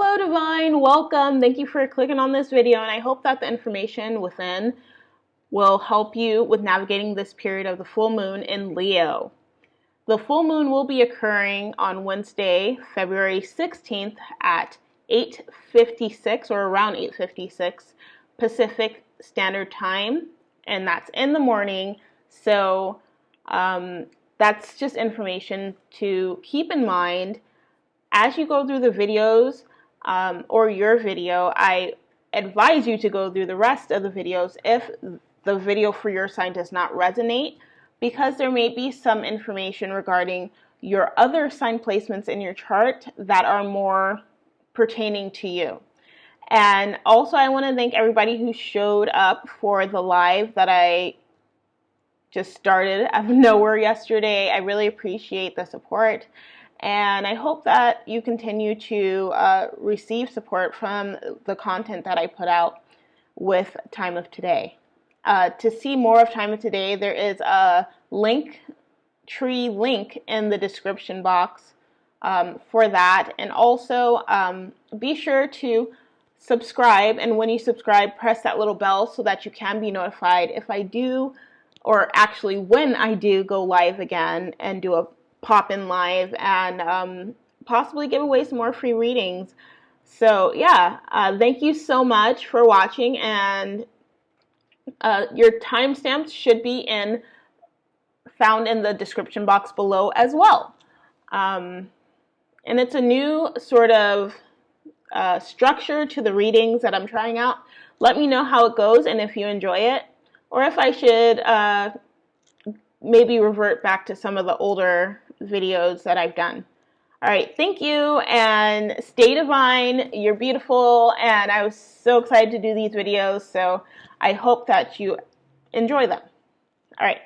Hello Divine, welcome. Thank you for clicking on this video, and I hope that the information within will help you with navigating this period of the full moon in Leo. The full moon will be occurring on Wednesday, February 16th at 8:56 or around 8:56 Pacific Standard Time, and that's in the morning. So that's just information to keep in mind as you go through the videos or your video. I advise you to go through the rest of the videos if the video for your sign does not resonate, because there may be some information regarding your other sign placements in your chart that are more pertaining to you. And also, I want to thank everybody who showed up for the live that I just started out of nowhere yesterday. I really appreciate the support. And I hope that you continue to receive support from the content that I put out with Time of Today. To see more of Time of Today, there is a tree link in the description box for that. And also be sure to subscribe. And when you subscribe, press that little bell so that you can be notified if I do, or actually when I do go live again and do a pop-in live and possibly give away some more free readings. So yeah, thank you so much for watching, and your timestamps should be found in the description box below as well. And it's a new sort of structure to the readings that I'm trying out. Let me know how it goes and if you enjoy it, or if I should maybe revert back to some of the older videos that I've done. All right, thank you, and stay divine. You're beautiful, and I was so excited to do these videos, so I hope that you enjoy them. All right.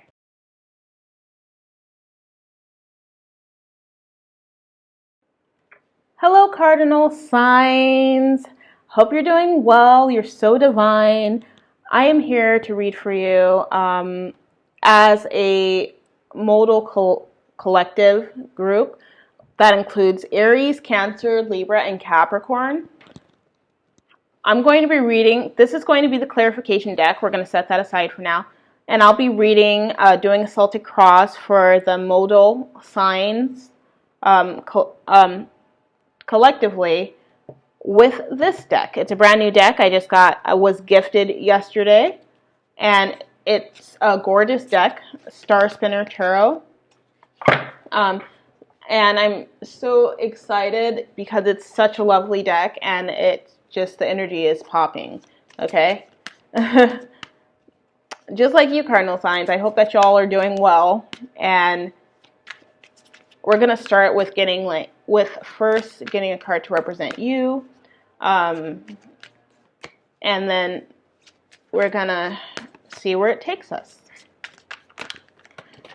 Hello, Cardinal signs. Hope you're doing well. You're so divine. I am here to read for you as a modal collective group that includes Aries, Cancer, Libra, and Capricorn. I'm going to be reading, this is going to be the clarification deck. We're going to set that aside for now. And I'll be reading, doing a Celtic cross for the modal signs collectively with this deck. It's a brand new deck I was gifted yesterday. And it's a gorgeous deck, Star Spinner Tarot. And I'm so excited because it's such a lovely deck, and it's just, the energy is popping, okay? Just like you, Cardinal signs, I hope that y'all are doing well. And we're going to start with first getting a card to represent you. And then we're going to see where it takes us.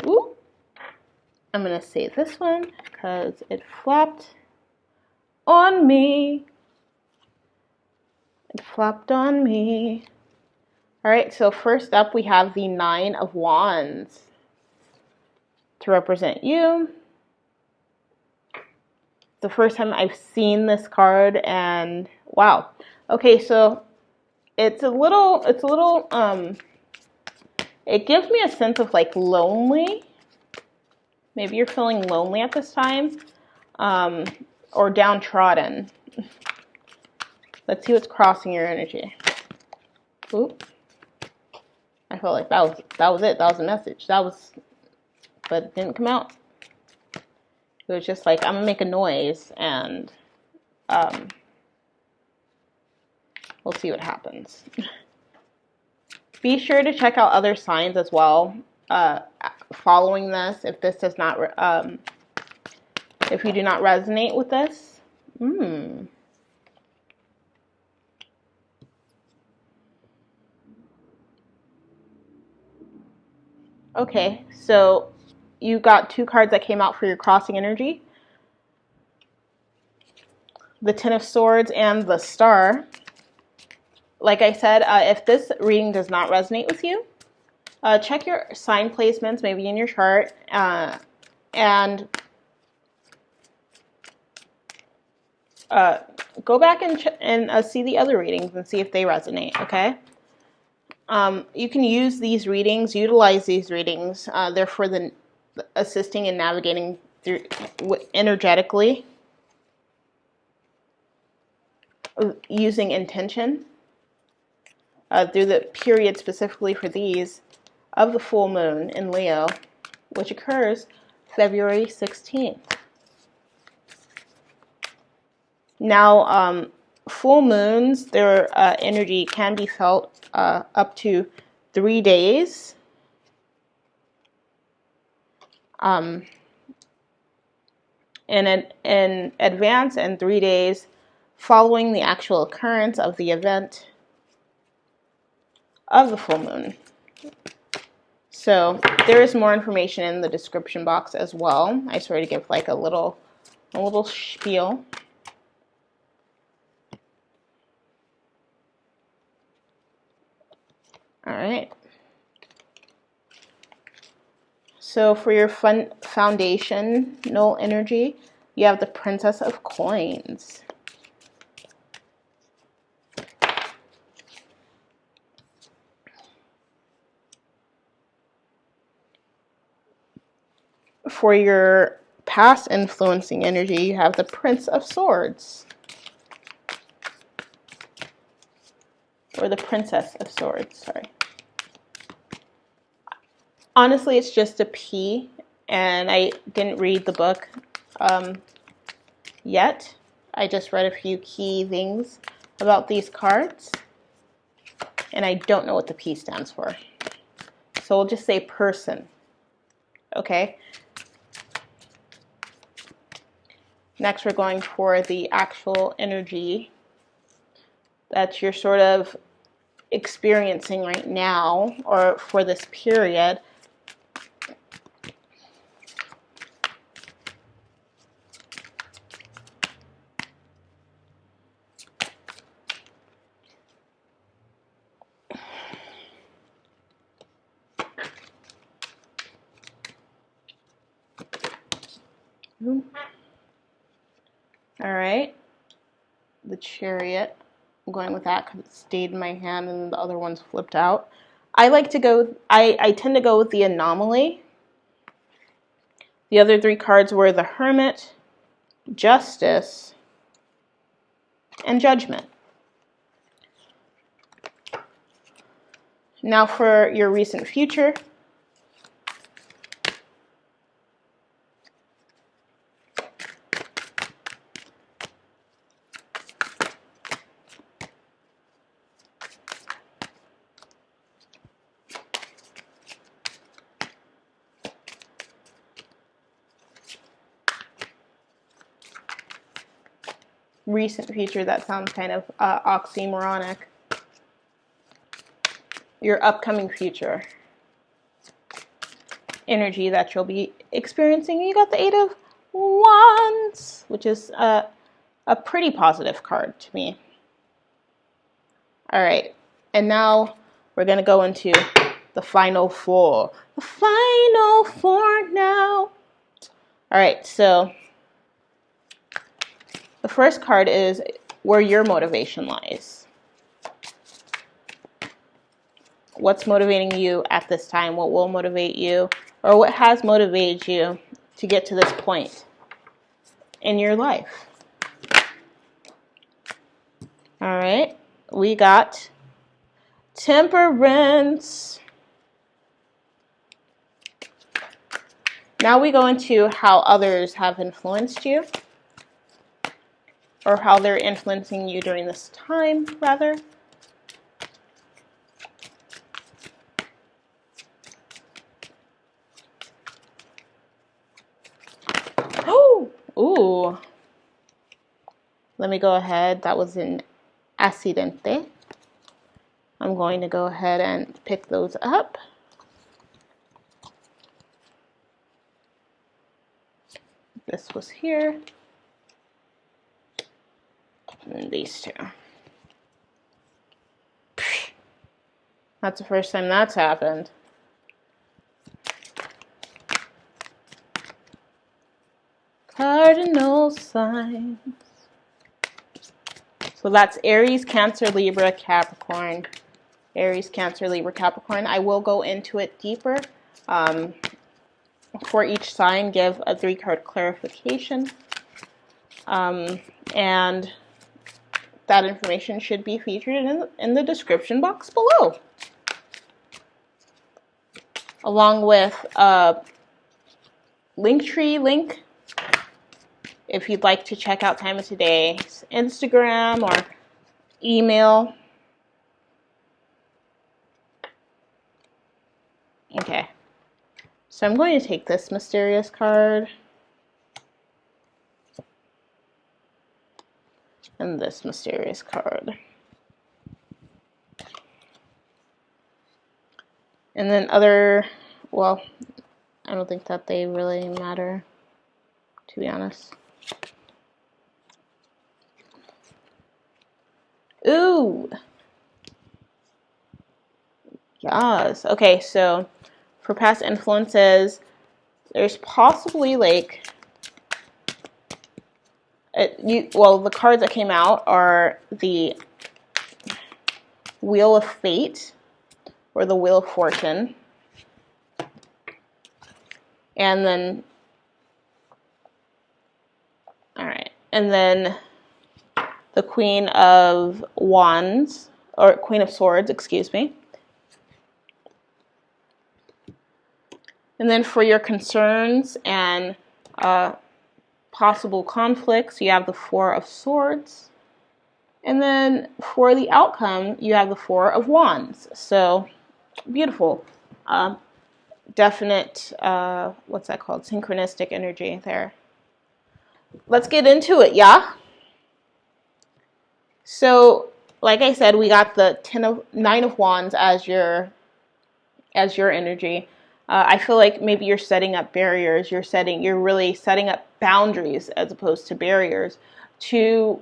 Ooh. I'm going to save this one because it flopped on me. It flopped on me. All right, so first up we have the Nine of Wands to represent you. The first time I've seen this card, and wow. Okay, so it gives me a sense of like lonely. Maybe you're feeling lonely at this time, or downtrodden. Let's see what's crossing your energy. Oop. I felt like that was it. That was a message. But it didn't come out. It was just like, I'm gonna make a noise, and we'll see what happens. Be sure to check out other signs as well. Following this, if this does not, if you do not resonate with this, Okay, so you got two cards that came out for your crossing energy. The Ten of Swords and the Star. Like I said, if this reading does not resonate with you, check your sign placements, maybe in your chart, and go back and see the other readings and see if they resonate, okay? You can use these readings, utilize these readings. They're for the assisting and navigating through energetically, using intention through the period specifically for these of the full moon in Leo, which occurs February 16th. Now, full moons, their energy can be felt up to 3 days. In advance and 3 days following the actual occurrence of the event of the full moon. So there is more information in the description box as well. I sort of give like a little spiel. All right. So for your foundational energy, you have the Princess of Coins. For your past influencing energy, you have the Prince of Swords. Or the Princess of Swords, sorry. Honestly, it's just a P, and I didn't read the book yet. I just read a few key things about these cards, and I don't know what the P stands for. So we'll just say person, okay? Next, we're going for the actual energy that you're sort of experiencing right now, or for this period. All right, the Chariot. I'm going with that because it stayed in my hand and the other one's flipped out. I like to go, I tend to go with the Anomaly. The other 3 cards were the Hermit, Justice, and Judgment. Now for your recent future. Recent future, that sounds kind of oxymoronic. Your upcoming future energy that you'll be experiencing. You got the 8 of Wands, which is a pretty positive card to me. All right, and now we're going to go into the final 4. The final 4 now. All right, so the first card is where your motivation lies. What's motivating you at this time? What will motivate you? Or what has motivated you to get to this point in your life? All right, we got Temperance. Now we go into how others have influenced you, or how they're influencing you during this time, rather. Oh, ooh. Let me go ahead. That was an accidente. I'm going to go ahead and pick those up. This was here. And these 2. That's the first time that's happened. Cardinal signs. So that's Aries, Cancer, Libra, Capricorn. Aries, Cancer, Libra, Capricorn. I will go into it deeper. For each sign, give a 3-card clarification. And that information should be featured in the description box below, along with a Linktree link if you'd like to check out Time of Today's Instagram or email. Okay, so I'm going to take this mysterious card and this mysterious card. And then well, I don't think that they really matter, to be honest. Ooh. Yes. Okay, so for past influences, there's possibly like the cards that came out are the Wheel of Fate or the Wheel of Fortune. And then and then the Queen of Wands, or Queen of Swords, excuse me. And then for your concerns and possible conflicts, you have the Four of Swords. And then for the outcome, you have the Four of Wands. So, beautiful. Definite, what's that called? Synchronistic energy there. Let's get into it, yeah? So, like I said, we got the Nine of Wands as your energy. I feel like maybe you're setting up barriers. You're really setting up boundaries as opposed to barriers to,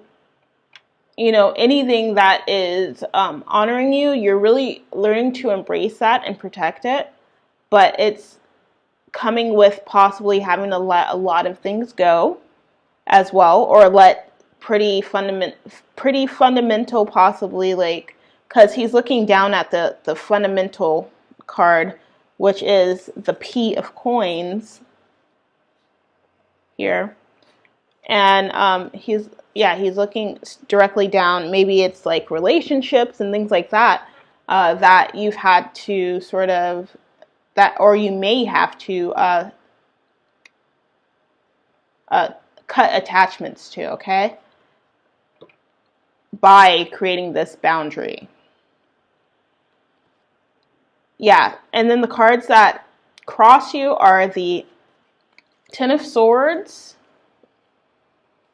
anything that is honoring you. You're really learning to embrace that and protect it, but it's coming with possibly having to let a lot of things go as well, or let pretty fundamental possibly, like, because he's looking down at the fundamental card, which is the P of Coins here, and he's looking directly down. Maybe it's like relationships and things like that that you've had to sort of or you may have to cut attachments to, okay, by creating this boundary. Yeah, and then the cards that cross you are the Ten of Swords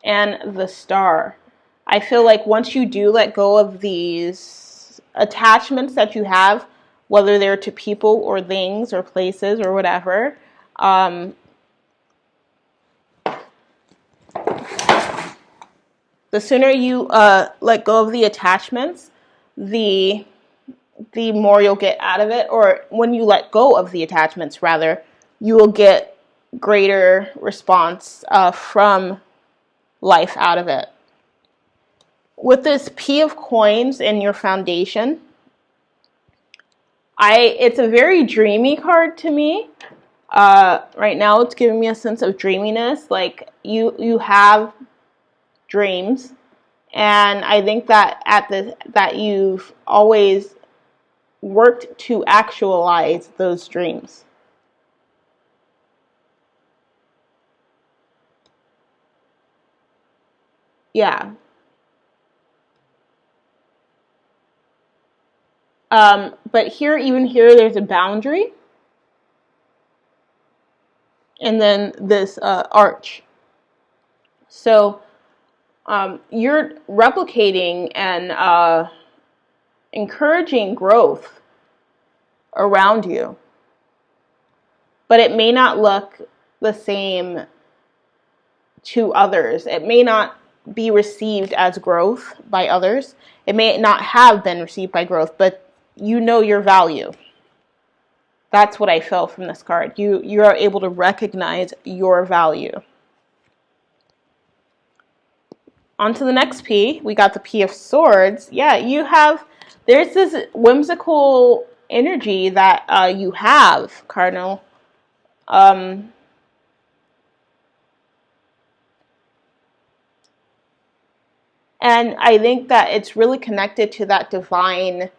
and the Star. I feel like once you do let go of these attachments that you have, whether they're to people or things or places or whatever, the sooner you let go of the attachments, the more you'll get out of it. Or when you let go of the attachments, rather, you will get greater response from life out of it. With this P of Coins in your foundation, it's a very dreamy card to me. Right now, it's giving me a sense of dreaminess. Like you have dreams, and I think that that you've always worked to actualize those dreams. Yeah. But even here, there's a boundary. And then this arch. So you're replicating and encouraging growth around you. But it may not look the same to others. It may not be received as growth by others. It may not have been received by growth, but you know your value. That's what I felt from this card. You are able to recognize your value. On to the next P. We got the P of Swords. Yeah, there's this whimsical energy that you have, Cardinal. And I think that it's really connected to that divine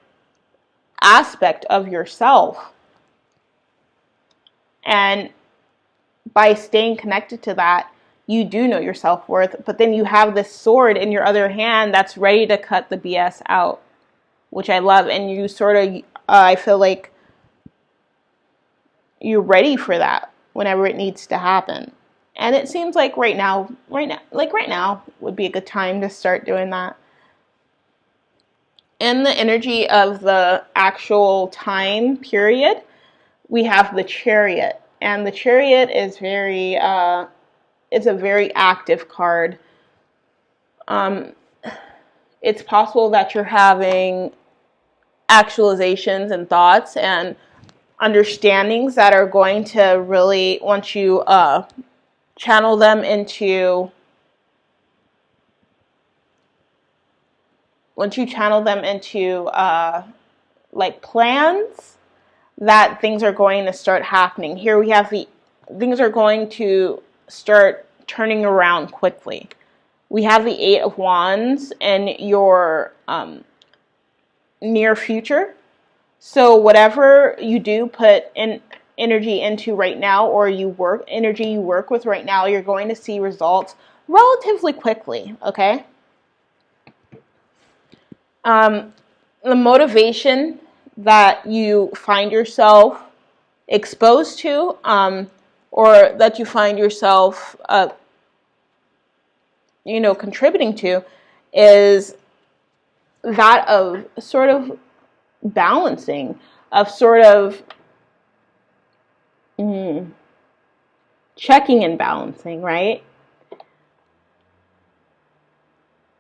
aspect of yourself. And by staying connected to that, you do know your self-worth, but then you have this sword in your other hand that's ready to cut the BS out, which I love. And you sort of, I feel like you're ready for that whenever it needs to happen. And it seems like right now would be a good time to start doing that. In the energy of the actual time period, we have the Chariot. And the Chariot is it's a very active card. It's possible that you're having actualizations and thoughts and understandings that are going to really, once you channel them into like plans, that things are going to start happening. Here we have things are going to start turning around quickly. We have the Eight of Wands in your near future. So whatever you do put in energy into right now, or you work with right now, you're going to see results relatively quickly, okay? The motivation that you find yourself exposed to, or that you find yourself, contributing to, is that of sort of balancing, of sort of checking and balancing, right?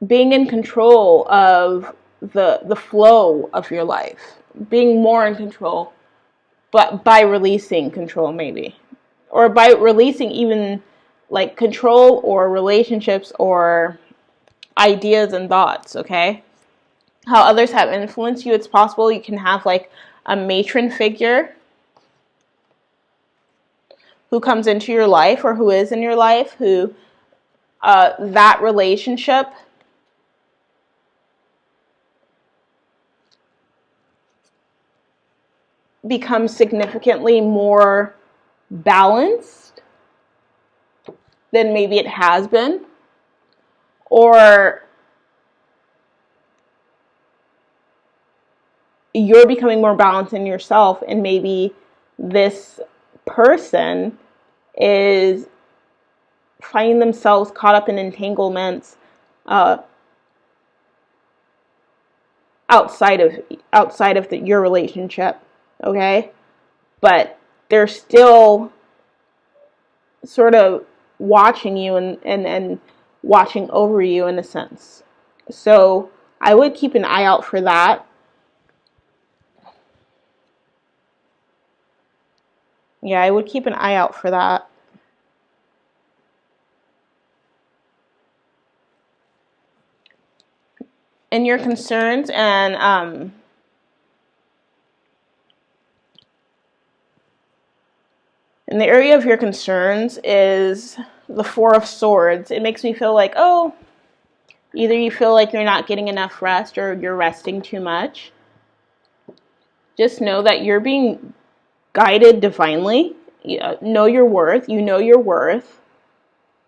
Being in control of the flow of your life, being more in control, but by releasing control, maybe, or by releasing even like control or relationships or ideas and thoughts, okay? How others have influenced you. It's possible you can have like a matron figure who comes into your life, or who is in your life, who that relationship becomes significantly more balanced than maybe it has been, or you're becoming more balanced in yourself, and maybe this person is finding themselves caught up in entanglements outside of your relationship, okay? But they're still sort of watching you and watching over you in a sense. So I would keep an eye out for that. Yeah, I would keep an eye out for that. And your concerns and in the area of your concerns is the Four of Swords. It makes me feel like, oh, either you feel like you're not getting enough rest or you're resting too much. Just know that you're being guided divinely. You know your worth. You know your worth.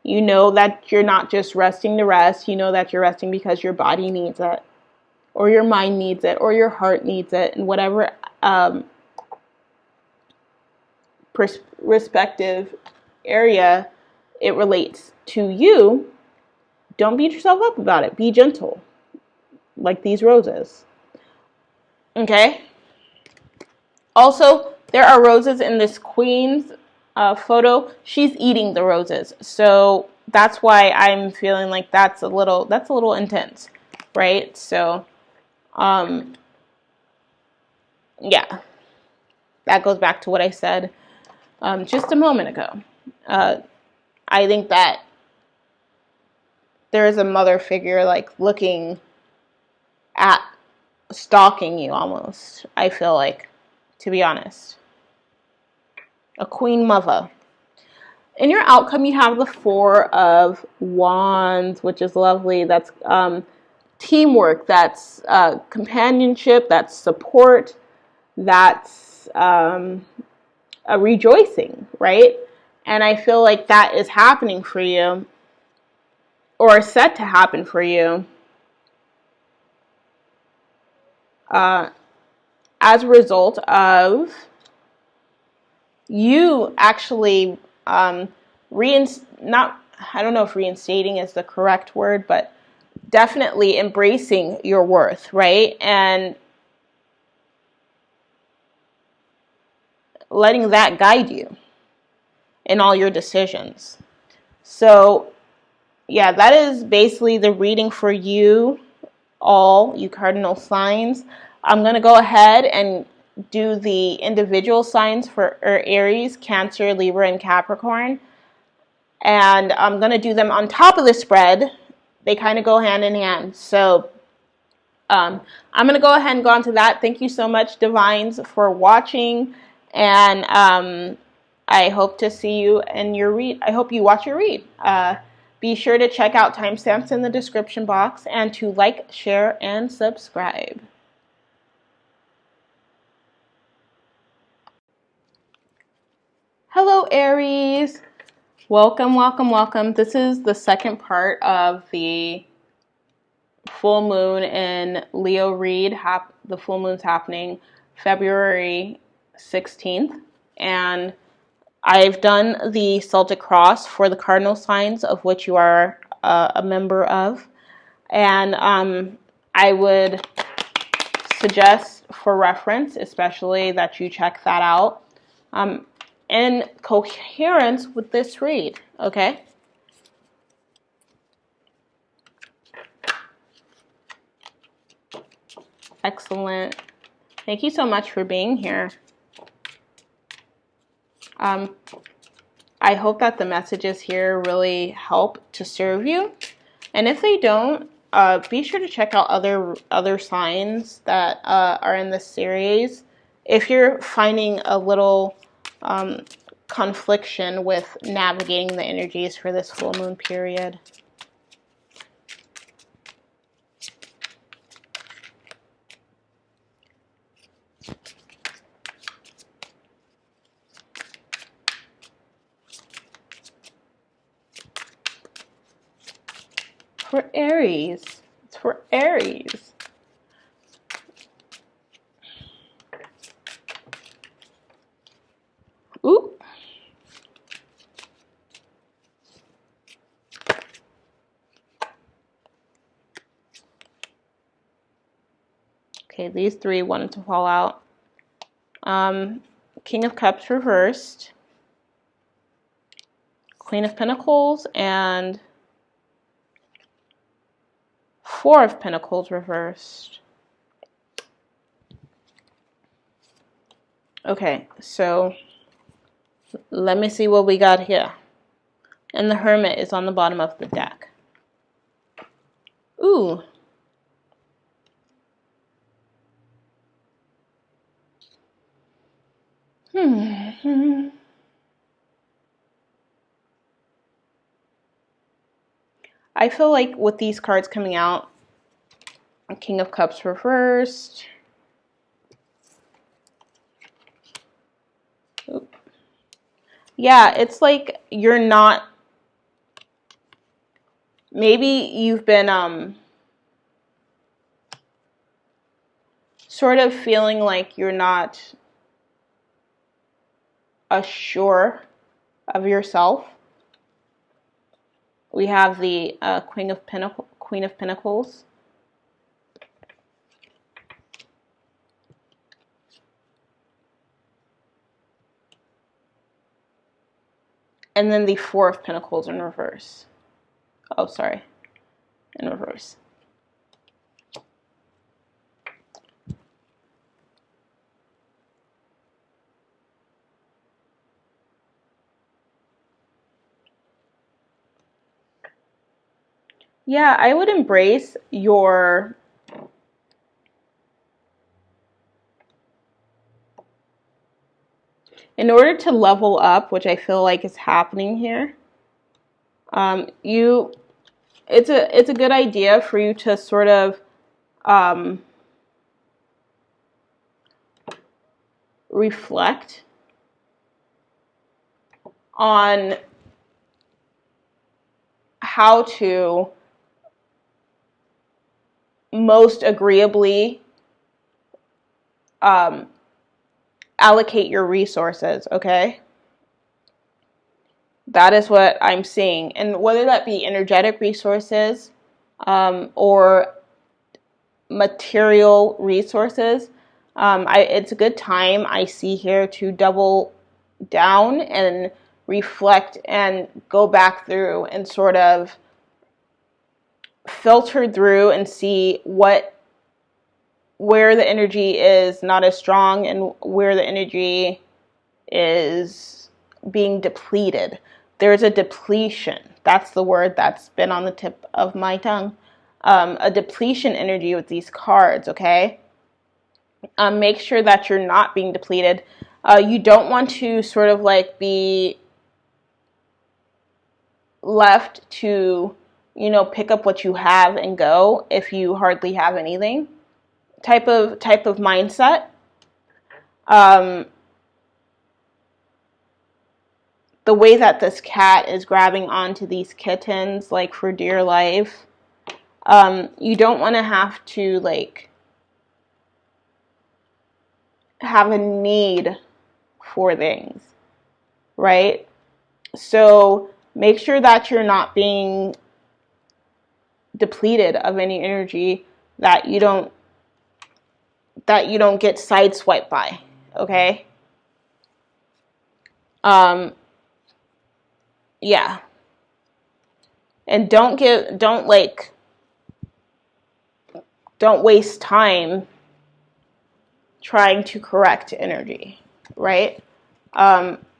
You know that you're not just resting to rest. You know that you're resting because your body needs it, or your mind needs it, or your heart needs it, and whatever respective area it relates to you. Don't beat yourself up about it. Be gentle, like these roses. Okay? Also, there are roses in this queen's photo. She's eating the roses. So that's why I'm feeling like that's a little intense, right? So yeah. That goes back to what I said just a moment ago. I think that there is a mother figure like looking at, stalking you almost, I feel like, to be honest. A queen mother. In your outcome, you have the Four of Wands, which is lovely. That's teamwork, that's companionship, that's support, that's a rejoicing, right? And I feel like that is happening for you, or set to happen for you, as a result of you actually not, I don't know if reinstating is the correct word, but definitely embracing your worth, right? And letting that guide you in all your decisions. So yeah, that is basically the reading for you all, you cardinal signs. I'm going to go ahead and do the individual signs for Aries, Cancer, Libra, and Capricorn. And I'm going to do them on top of the spread. They kind of go hand in hand. So I'm going to go ahead and go on to that. Thank you so much, Divines, for watching. And I hope to see you in your read. I hope you watch your read. Be sure to check out timestamps in the description box and to like, share, and subscribe. Hello, Aries. Welcome, welcome, welcome. This is the second part of the full moon in Leo read. The full moon's happening February 16th. And I've done the Celtic Cross for the cardinal signs, of which you are a member of. And I would suggest, for reference, especially, that you check that out in coherence with this read, okay? Excellent. Thank you so much for being here. I hope that the messages here really help to serve you. And if they don't, be sure to check out other signs that are in this series. If you're finding a little confliction with navigating the energies for this full moon period. For Aries. It's for Aries. Ooh. Okay, these three wanted to fall out. King of Cups reversed. Queen of Pentacles and Four of Pentacles reversed. Okay, so let me see what we got here. And the Hermit is on the bottom of the deck. Ooh. I feel like with these cards coming out, King of Cups reversed. Oop. Yeah, it's like you're not, maybe you've been sort of feeling like you're not assured of yourself. We have the Queen of Pentacles. And then the Four of Pentacles in reverse. Oh, sorry. In reverse. Yeah, I would embrace your in order to level up, which I feel like is happening here. It's a good idea for you to sort of reflect on how to most agreeably allocate your resources, okay? That is what I'm seeing. And whether that be energetic resources or material resources, it's a good time I see here to double down and reflect and go back through and sort of filter through and see where the energy is not as strong and where the energy is being depleted. There's a depletion. That's the word that's been on the tip of my tongue. A depletion energy with these cards, okay? Make sure that you're not being depleted. You don't want to sort of like be left to, pick up what you have and go if you hardly have anything. Type of mindset. The way that this cat is grabbing onto these kittens, like for dear life, you don't want to have to like have a need for things, right? So make sure that you're not being depleted of any energy that you don't get sideswiped by, okay? Yeah. And don't waste time trying to correct energy, right?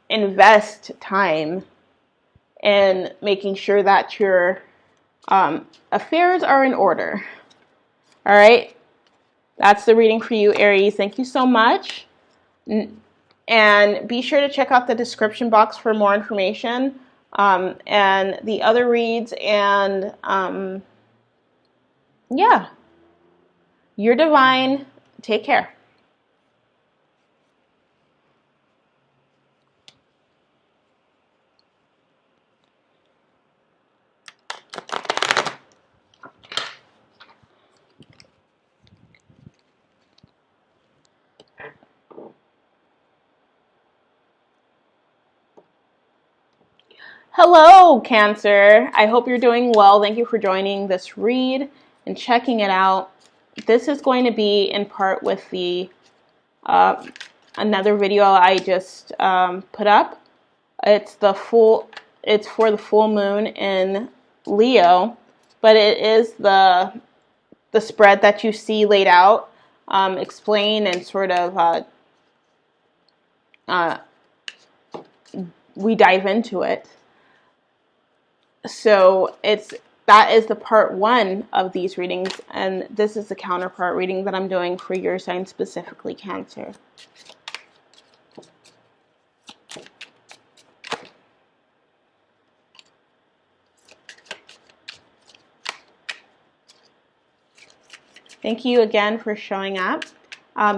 Invest time in making sure that your affairs are in order. All right? That's the reading for you, Aries. Thank you so much. And be sure to check out the description box for more information and the other reads. And yeah, you're divine. Take care. Hello, Cancer. I hope you're doing well. Thank you for joining this read and checking it out. This is going to be in part with the another video I just put up. It's for the full moon in Leo, but it is the spread that you see laid out, explain and sort of we dive into it. So that is the part 1 of these readings, and this is the counterpart reading that I'm doing for your sign, specifically Cancer. Thank you again for showing up.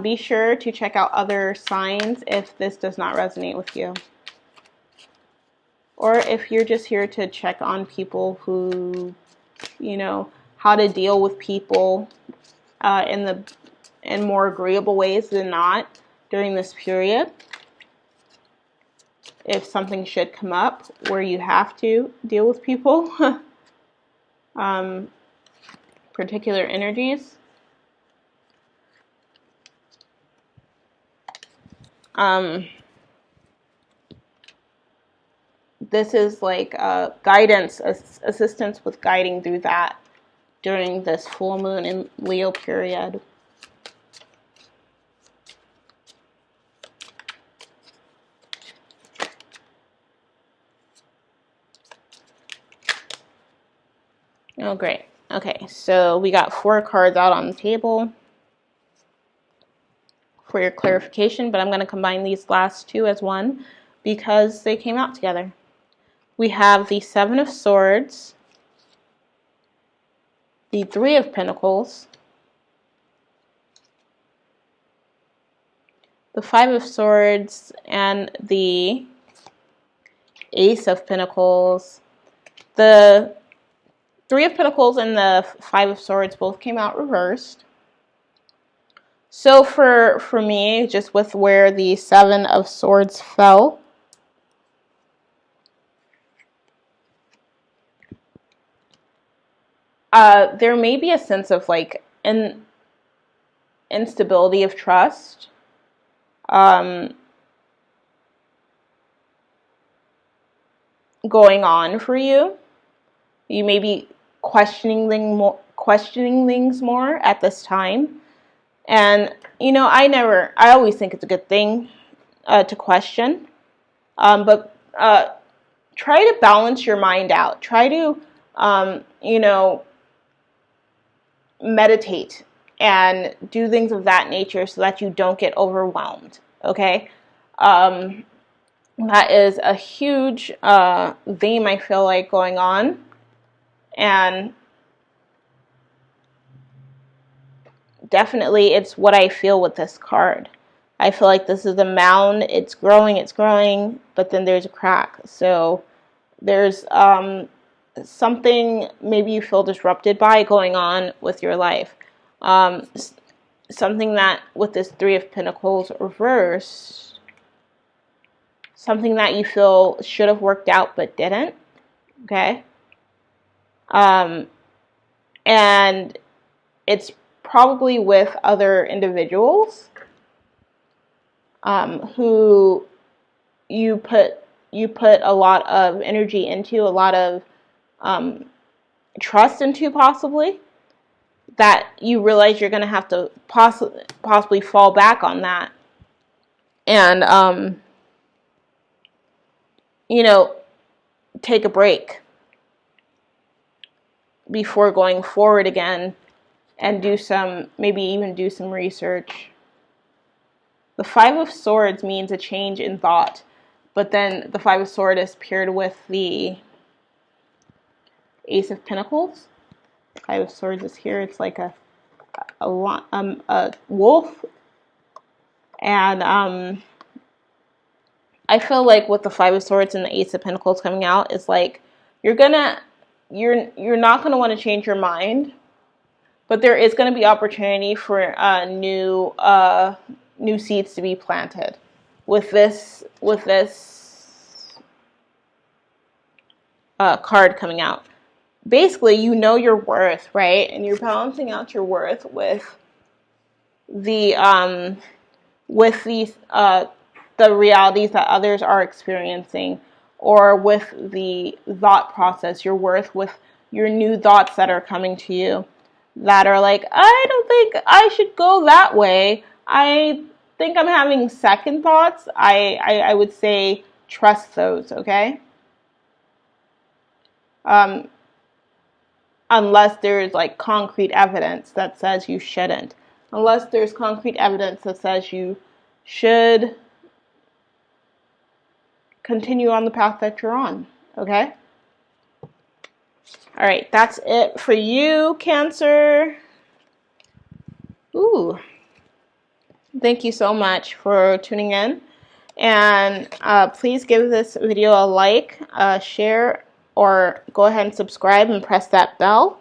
Be sure to check out other signs if this does not resonate with you. Or if you're just here to check on people who, how to deal with people in more agreeable ways than not during this period. If something should come up where you have to deal with people, particular energies. This is like guidance, assistance with guiding through that during this full moon in Leo period. Oh, great. Okay, so we got 4 cards out on the table for your clarification, but I'm going to combine these last 2 as one because they came out together. We have the 7 of Swords, the 3 of Pentacles, the 5 of Swords, and the Ace of Pentacles. The 3 of Pentacles and the 5 of Swords both came out reversed. So for me, just with where the 7 of Swords fell, there may be a sense of like instability of trust. Going on for you. You may be questioning things more at this time. And, you know, I always think it's a good thing to question. But try to balance your mind out. Try to, you know, meditate and do things of that nature so that you don't get overwhelmed. Okay? That is a huge theme I feel like going on. And definitely it's what I feel with this card. I feel like this is a mound. It's growing, but then there's a crack. So there's something maybe you feel disrupted by going on with your life. Something that with this 3 of Pentacles reversed, something that you feel should have worked out but didn't. Okay? And it's probably with other individuals who you put a lot of energy into, a lot of trust into, possibly, that you realize you're going to have to possibly fall back on that. And, you know, take a break before going forward again and maybe even do some research. The 5 of Swords means a change in thought, but then the 5 of Swords is paired with the Ace of Pentacles. 5 of Swords is here. It's like a wolf. And I feel like with the 5 of Swords and the Ace of Pentacles coming out, it's like you're not gonna want to change your mind, but there is going to be opportunity for new seeds to be planted with this card coming out. Basically, you know your worth, right? And you're balancing out your worth with the realities that others are experiencing, or with the thought process, your worth with your new thoughts that are coming to you that are like, I don't think I should go that way. I think I'm having second thoughts. I would say trust those, okay? Unless there's like concrete evidence that says you shouldn't. Unless there's concrete evidence that says you should continue on the path that you're on, okay? All right, that's it for you, Cancer. Ooh. Thank you so much for tuning in. And please give this video a like, share, or go ahead and subscribe and press that bell.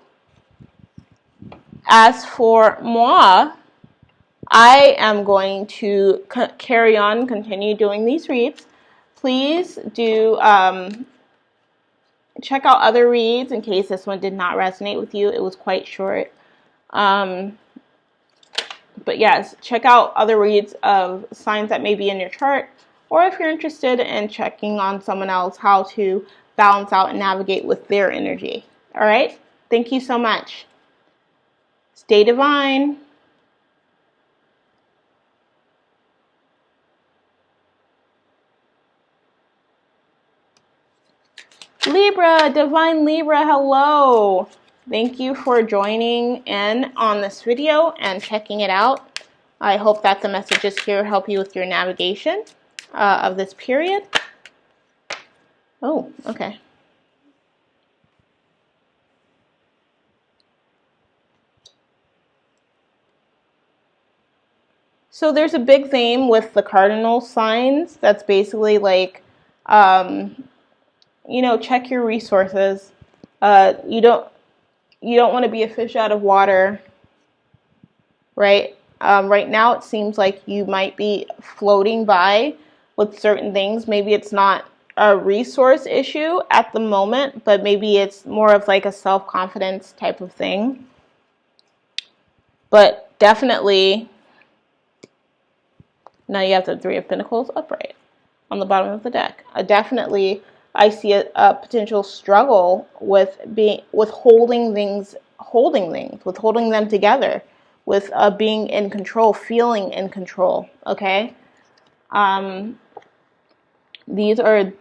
As for moi, I am going to continue doing these reads. Please do check out other reads in case this one did not resonate with you. It was quite short. But yes, check out other reads of signs that may be in your chart, or if you're interested in checking on someone else, how to balance out and navigate with their energy. All right? Thank you so much. Stay divine. Libra, divine Libra, hello. Thank you for joining in on this video and checking it out. I hope that the messages here help you with your navigation of this period. Oh, okay. So there's a big theme with the cardinal signs that's basically like, you know, check your resources. You don't want to be a fish out of water, right? Right now it seems like you might be floating by with certain things. Maybe it's not a resource issue at the moment, but maybe it's more of like a self-confidence type of thing. But definitely, now you have the Three of Pentacles upright on the bottom of the deck. Definitely, I see a potential struggle with holding them together, with being in control, feeling in control. Okay, these are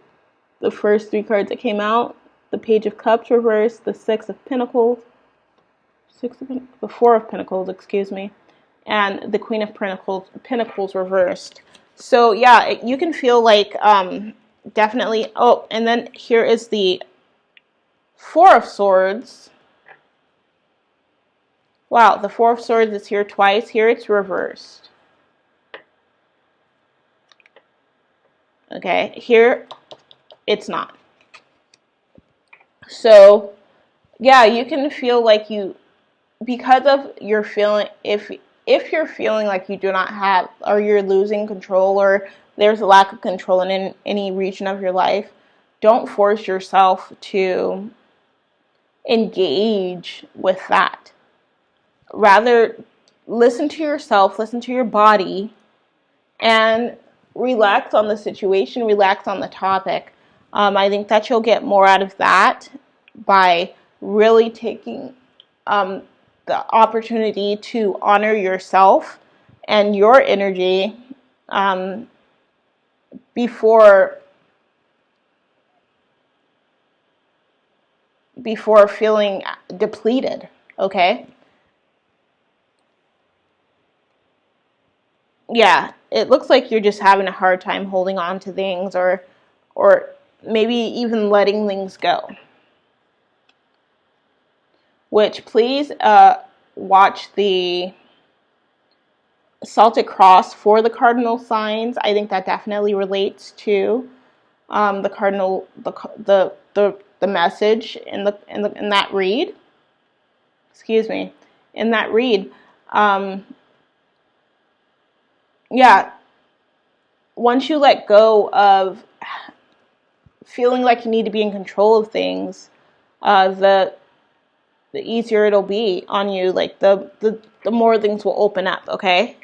the first three cards that came out: the Page of Cups reversed, the Six of Pentacles, the Four of Pentacles, excuse me, and the Queen of Pentacles reversed. So yeah, you can feel like definitely. Oh, and then here is the Four of Swords. Wow, the Four of Swords is here twice. Here it's reversed. Okay, here it's not. So yeah, you can feel like you, because of your feeling, if you're feeling like you do not have, or you're losing control, or there's a lack of control in any region of your life, don't force yourself to engage with that. Rather, listen to yourself, listen to your body, and relax on the situation, relax on the topic. I think that you'll get more out of that by really taking the opportunity to honor yourself and your energy before feeling depleted. Okay. Yeah, it looks like you're just having a hard time holding on to things, or maybe even letting things go. Which, please watch the Celtic cross for the cardinal signs. I think that definitely relates to the cardinal, the message in that read. Excuse me, in that read. Yeah, once you let go of feeling like you need to be in control of things, the easier it'll be on you. Like the more things will open up. Okay.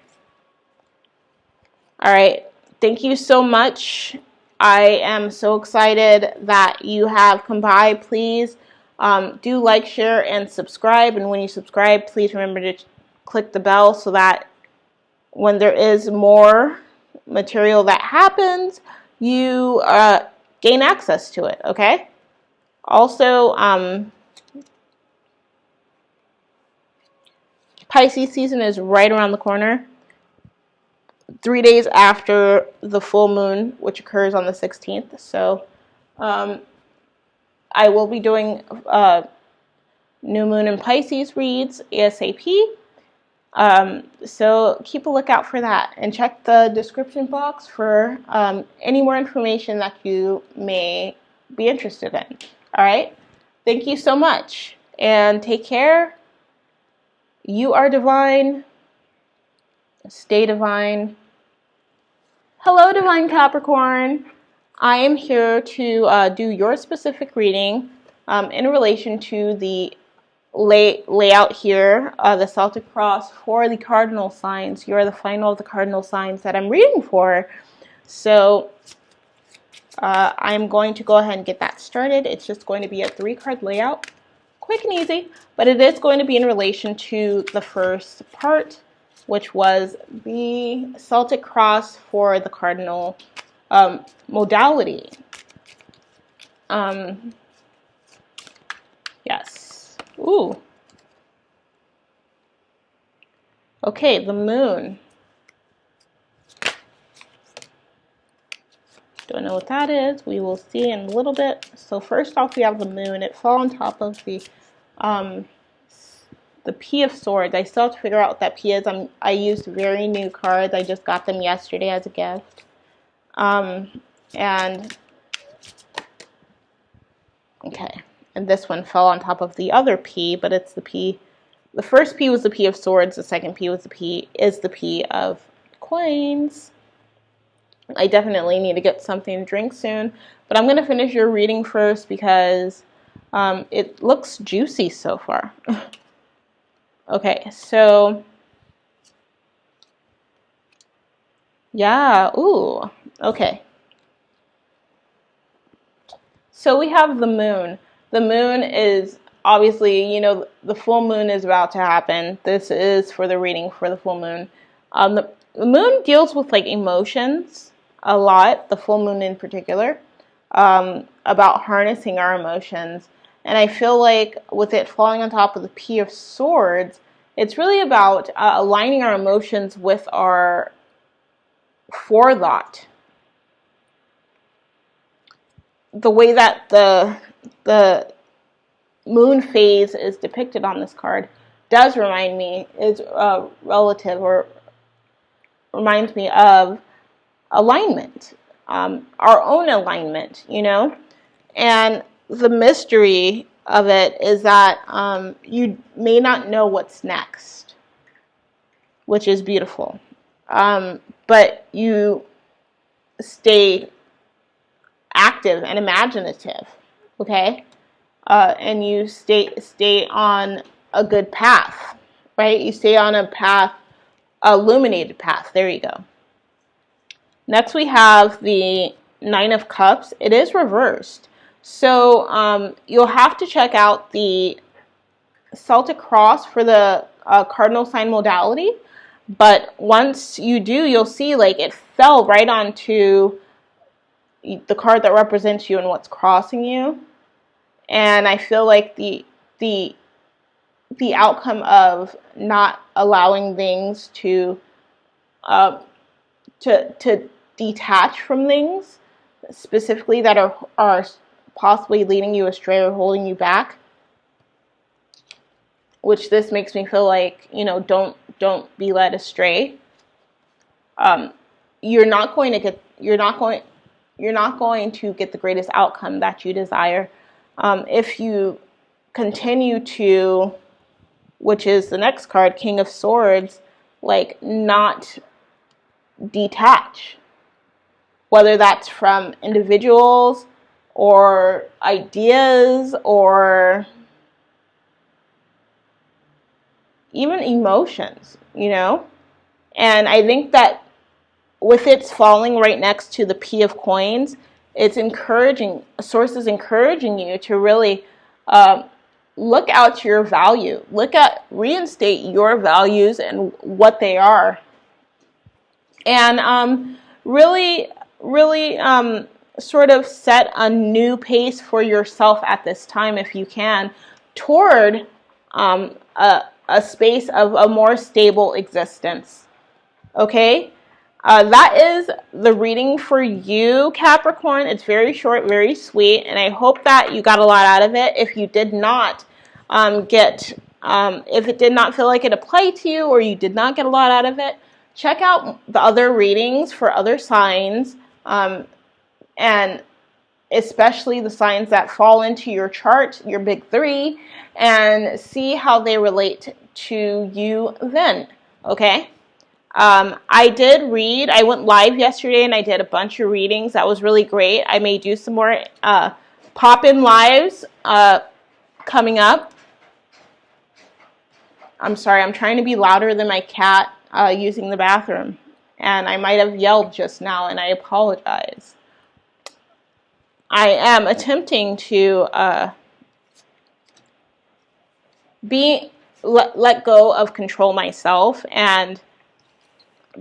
All right. Thank you so much. I am so excited that you have come by. Please do like, share, and subscribe. And when you subscribe, please remember to click the bell so that when there is more material that happens, you gain access to it. Okay. Also, Pisces season is right around the corner. 3 days after the full moon, which occurs on the 16th. So I will be doing new moon and Pisces reads ASAP. So keep a lookout for that, and check the description box for any more information that you may be interested in. All right. Thank you so much, and take care. You are divine. Stay divine. Hello, Divine Capricorn. I am here to do your specific reading in relation to the layout here, the Celtic cross for the cardinal signs. You are the final of the cardinal signs that I'm reading for. So I'm going to go ahead and get that started. It's just going to be a 3-card layout, quick and easy, but it is going to be in relation to the first part, which was the Celtic cross for the cardinal modality. Yes. Ooh. Okay, the moon. Don't know what that is. We will see in a little bit. So first off, we have the moon. It fell on top of the P of Swords. I still have to figure out what that P is. I used very new cards. I just got them yesterday as a gift. And okay, and this one fell on top of the other P, but it's the P. The first P was the P of Swords. The second P was the P of Coins. I definitely need to get something to drink soon, but I'm going to finish your reading first because it looks juicy so far. Okay, so yeah, ooh, okay. So we have the moon. The moon is obviously, you know, the full moon is about to happen. This is for the reading for the full moon. The moon deals with like emotions a lot, the full moon in particular, about harnessing our emotions. And I feel like with it falling on top of the P of Swords, it's really about aligning our emotions with our forethought. The way that the moon phase is depicted on this card does remind me, is relative or reminds me of alignment, our own alignment, you know? And the mystery of it is that you may not know what's next, which is beautiful. But you stay active and imaginative, okay? And you stay on a good path, right? You stay on a path, illuminated path. There you go. Next we have the Nine of Cups. It is reversed. So you'll have to check out the Celtic cross for the cardinal sign modality. But once you do, you'll see like it fell right onto the card that represents you and what's crossing you. And I feel like the outcome of not allowing things to detach from things, specifically that are possibly leading you astray or holding you back, which this makes me feel like, you know, don't be led astray. You're not going to get the greatest outcome that you desire if you continue to, which is the next card, King of Swords, like not detach, whether that's from individuals or ideas or even emotions, you know? And I think that with its falling right next to the P of Coins, it's encouraging, sources encouraging you to really look out to your value, reinstate your values and what they are. And really sort of set a new pace for yourself at this time, if you can, toward a space of a more stable existence. Okay? That is the reading for you, Capricorn. It's very short, very sweet, and I hope that you got a lot out of it. If you did not if it did not feel like it applied to you or you did not get a lot out of it, check out the other readings for other signs, and especially the signs that fall into your chart, your big three, and see how they relate to you then, okay? I went live yesterday and I did a bunch of readings. That was really great. I may do some more pop-in lives coming up. I'm sorry, I'm trying to be louder than my cat using the bathroom. And I might have yelled just now, and I apologize. I am attempting to let go of control myself and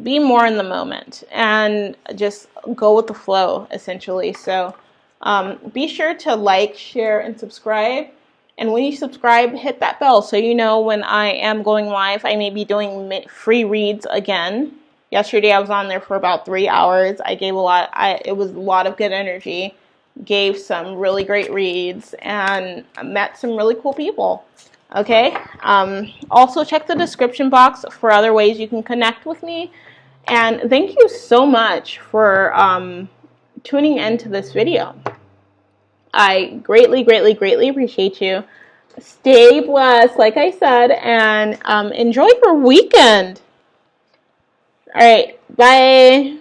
be more in the moment and just go with the flow, essentially. So be sure to like, share, and subscribe. And when you subscribe, hit that bell so you know when I am going live. I may be doing free reads again. Yesterday I was on there for about 3 hours. I gave a lot. It was a lot of good energy. Gave some really great reads and met some really cool people. Okay. Also check the description box for other ways you can connect with me. And thank you so much for tuning into this video. I greatly, greatly, greatly appreciate you. Stay blessed, like I said, and enjoy your weekend. All right, bye.